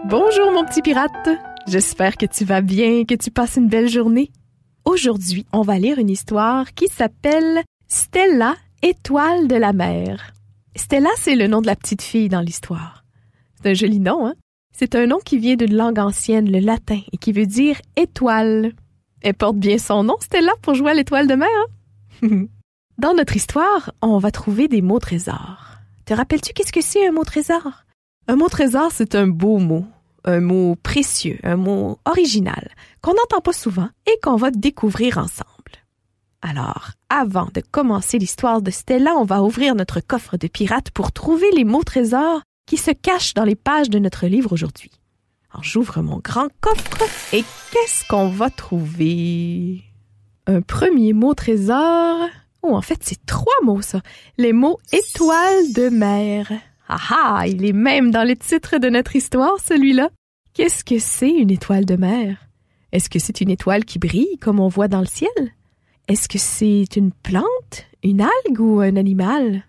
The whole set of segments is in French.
Bonjour mon petit pirate, j'espère que tu vas bien, que tu passes une belle journée. Aujourd'hui, on va lire une histoire qui s'appelle Stella, étoile de la mer. Stella, c'est le nom de la petite fille dans l'histoire. C'est un joli nom, hein? C'est un nom qui vient d'une langue ancienne, le latin, et qui veut dire étoile. Elle porte bien son nom, Stella, pour jouer à l'étoile de mer, hein? Dans notre histoire, on va trouver des mots trésors. Te rappelles-tu qu'est-ce que c'est un mot trésor? Un mot trésor, c'est un beau mot, un mot précieux, un mot original, qu'on n'entend pas souvent et qu'on va découvrir ensemble. Alors, avant de commencer l'histoire de Stella, on va ouvrir notre coffre de pirate pour trouver les mots trésors qui se cachent dans les pages de notre livre aujourd'hui. Alors, j'ouvre mon grand coffre et qu'est-ce qu'on va trouver? Un premier mot trésor. Oh, en fait, c'est 3 mots, ça. Les mots étoile de mer. Ah, il est même dans le titre de notre histoire, celui-là. Qu'est-ce que c'est une étoile de mer? Est-ce que c'est une étoile qui brille comme on voit dans le ciel? Est-ce que c'est une plante, une algue ou un animal?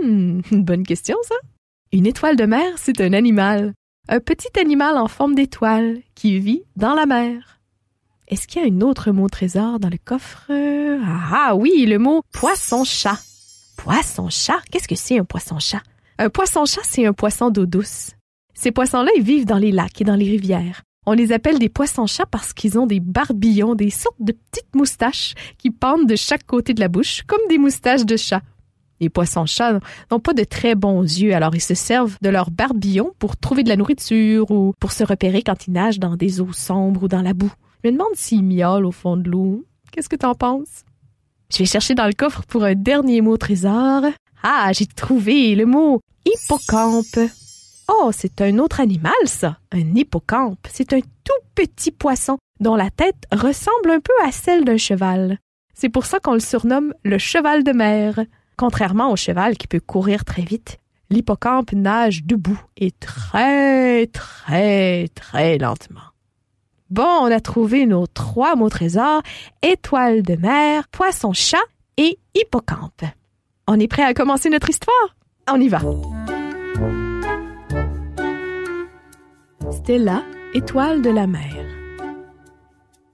Une bonne question, ça. Une étoile de mer, c'est un animal. Un petit animal en forme d'étoile qui vit dans la mer. Est-ce qu'il y a un autre mot trésor dans le coffre? Ah oui, le mot poisson-chat. Poisson-chat? Qu'est-ce que c'est un poisson-chat? Un poisson-chat, c'est un poisson d'eau douce. Ces poissons-là, ils vivent dans les lacs et dans les rivières. On les appelle des poissons-chats parce qu'ils ont des barbillons, des sortes de petites moustaches qui pendent de chaque côté de la bouche, comme des moustaches de chat. Les poissons-chats n'ont pas de très bons yeux, alors ils se servent de leurs barbillons pour trouver de la nourriture ou pour se repérer quand ils nagent dans des eaux sombres ou dans la boue. Je me demande s'ils miaulent au fond de l'eau. Qu'est-ce que t'en penses? Je vais chercher dans le coffre pour un dernier mot trésor. Ah, j'ai trouvé le mot hippocampe. Oh, c'est un autre animal, ça, un hippocampe. C'est un tout petit poisson dont la tête ressemble un peu à celle d'un cheval. C'est pour ça qu'on le surnomme le cheval de mer. Contrairement au cheval qui peut courir très vite, l'hippocampe nage debout et très, très, très lentement. Bon, on a trouvé nos 3 mots trésors, étoile de mer, poisson-chat et hippocampe. On est prêt à commencer notre histoire? On y va! Stella, étoile de la mer.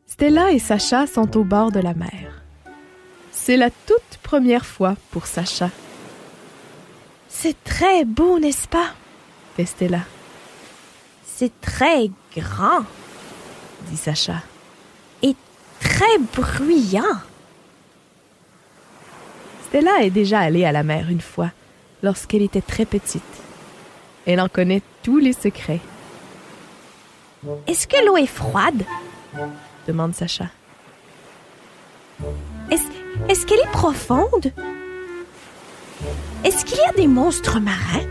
Stella et Sacha sont au bord de la mer. C'est la toute première fois pour Sacha. « C'est très beau, n'est-ce pas? » fait Stella. « C'est très grand, » dit Sacha. « Et très bruyant. » Stella est déjà allée à la mer une fois, lorsqu'elle était très petite. Elle en connaît tous les secrets. « Est-ce que l'eau est froide? » demande Sacha. « Est-ce qu'elle est profonde? Est-ce qu'il y a des monstres marins? »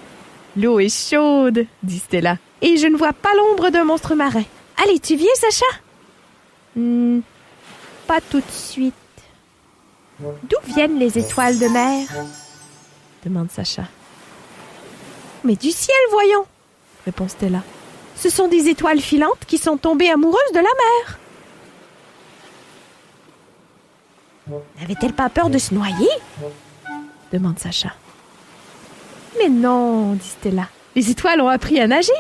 « L'eau est chaude, » dit Stella, « et je ne vois pas l'ombre d'un monstre marin. Allez, tu viens, Sacha? »« Pas tout de suite. » « D'où viennent les étoiles de mer? » demande Sacha. « Mais du ciel, voyons, » répond Stella. « Ce sont des étoiles filantes qui sont tombées amoureuses de la mer. » « N'avait-elle pas peur de se noyer? » demande Sacha. « Mais non, » dit Stella. « Les étoiles ont appris à nager. »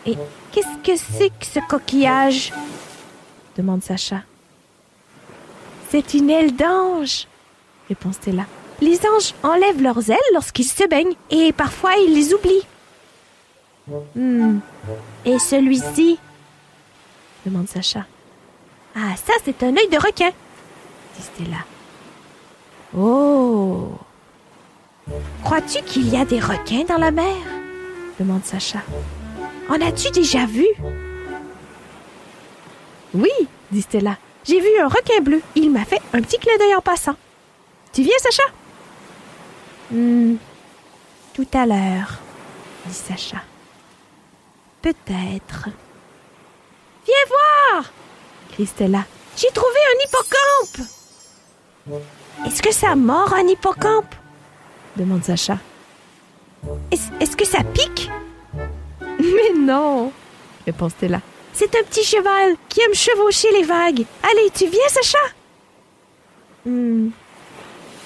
« Et qu'est-ce que c'est que ce coquillage? » demande Sacha. « C'est une aile d'ange, » répond Stella. « Les anges enlèvent leurs ailes lorsqu'ils se baignent et parfois ils les oublient. » « Et celui-ci? » demande Sacha. « Ah, ça, c'est un œil de requin, » dit Stella. « Oh! Crois-tu qu'il y a des requins dans la mer? » demande Sacha. « En as-tu déjà vu? »« Oui, » dit Stella. « J'ai vu un requin bleu. Il m'a fait un petit clin d'œil en passant. Tu viens, Sacha? »« Tout à l'heure, » dit Sacha. « Peut-être. »« Viens voir !» crie Stella. « J'ai trouvé un hippocampe !»« Est-ce que ça mord un hippocampe? » demande Sacha. « Est-ce que ça pique? » « Mais non, » répond Stella. « C'est un petit cheval qui aime chevaucher les vagues. Allez, tu viens, Sacha? »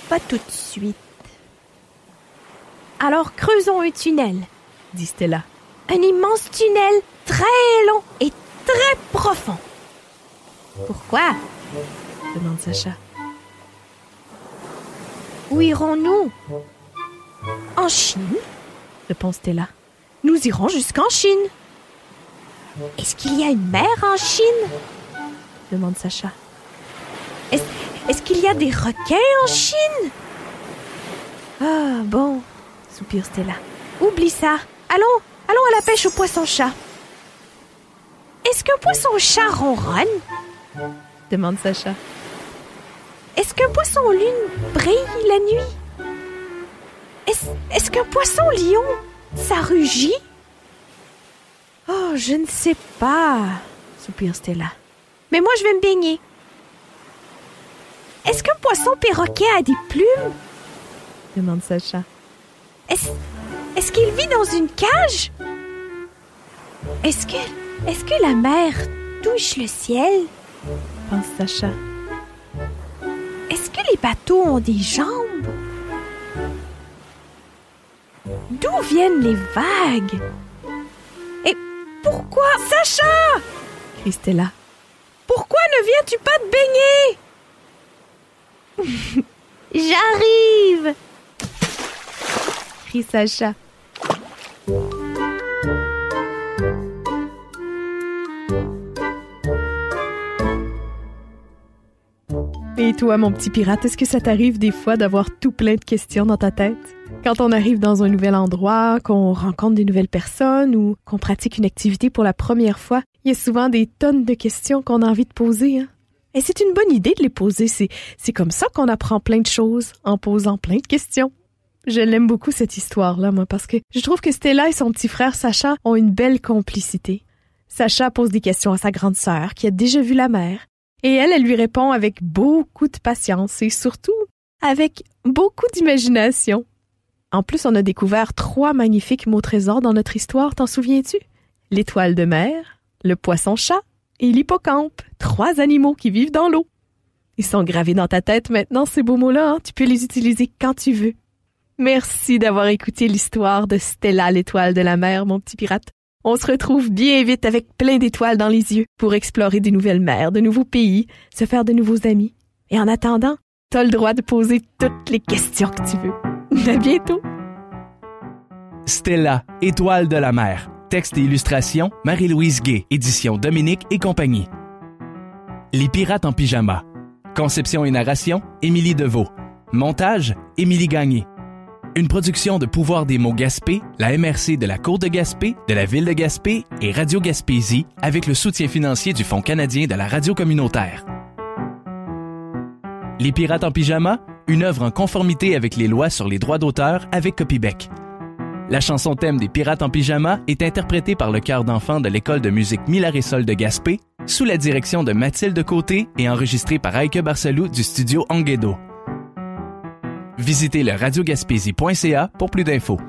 Pas tout de suite. Alors creusons un tunnel. dit Stella. « Un immense tunnel, très long et très profond. »« Pourquoi ?» demande Sacha. « Où irons-nous ?»« En Chine, » répond Stella. « Nous irons jusqu'en Chine. »« Est-ce qu'il y a une mer en Chine ?» demande Sacha. « Est-ce qu'il y a des requins en Chine ?»« Ah, bon, » soupire Stella. « Oublie ça. Allons à la pêche au poisson-chat. »« Est-ce qu'un poisson-chat ronronne ?» demande Sacha. « Est-ce qu'un poisson-lune brille la nuit ? Est-ce qu'un poisson-lion, ça rugit ? » « Oh, je ne sais pas, » soupire Stella. « Mais moi, je vais me baigner. »« Est-ce qu'un poisson-perroquet a des plumes ? » demande Sacha. « Est-ce qu'il vit dans une cage ? Est-ce que la mer touche le ciel ? » pense Sacha. « Est-ce que les bateaux ont des jambes ? D'où viennent les vagues ? Et pourquoi... »« Sacha !» crie Stella. « Pourquoi ne viens-tu pas te baigner ?»« J'arrive !» crie Sacha. Et toi, mon petit pirate, est-ce que ça t'arrive des fois d'avoir tout plein de questions dans ta tête? Quand on arrive dans un nouvel endroit, qu'on rencontre des nouvelles personnes ou qu'on pratique une activité pour la première fois, il y a souvent des tonnes de questions qu'on a envie de poser, hein? Et c'est une bonne idée de les poser. C'est comme ça qu'on apprend plein de choses, en posant plein de questions. Je l'aime beaucoup, cette histoire-là, moi, parce que je trouve que Stella et son petit frère Sacha ont une belle complicité. Sacha pose des questions à sa grande sœur, qui a déjà vu la mer. Et elle lui répond avec beaucoup de patience et surtout avec beaucoup d'imagination. En plus, on a découvert 3 magnifiques mots trésors dans notre histoire, t'en souviens-tu? L'étoile de mer, le poisson-chat et l'hippocampe, 3 animaux qui vivent dans l'eau. Ils sont gravés dans ta tête maintenant, ces beaux mots-là, hein? Tu peux les utiliser quand tu veux. Merci d'avoir écouté l'histoire de Stella, l'étoile de la mer, mon petit pirate. On se retrouve bien vite avec plein d'étoiles dans les yeux pour explorer de nouvelles mers, de nouveaux pays, se faire de nouveaux amis. Et en attendant, t'as le droit de poser toutes les questions que tu veux. À bientôt! Stella, étoile de la mer. Texte et illustration, Marie-Louise Gay, édition Dominique et compagnie. Les pirates en pyjama. Conception et narration, Émilie Deveau. Montage, Émilie Gagné. Une production de Pouvoir des mots Gaspé, la MRC de la Côte de Gaspé, de la Ville de Gaspé et Radio Gaspésie avec le soutien financier du Fonds canadien de la radio communautaire. Les pirates en pyjama, une œuvre en conformité avec les lois sur les droits d'auteur avec Copybec. La chanson thème des pirates en pyjama est interprétée par le chœur d'enfants de l'école de musique Miller-et-Sol de Gaspé sous la direction de Mathilde Côté et enregistrée par Aïke Barcelou du studio Anguedo. Visitez le radiogaspésie.ca pour plus d'infos.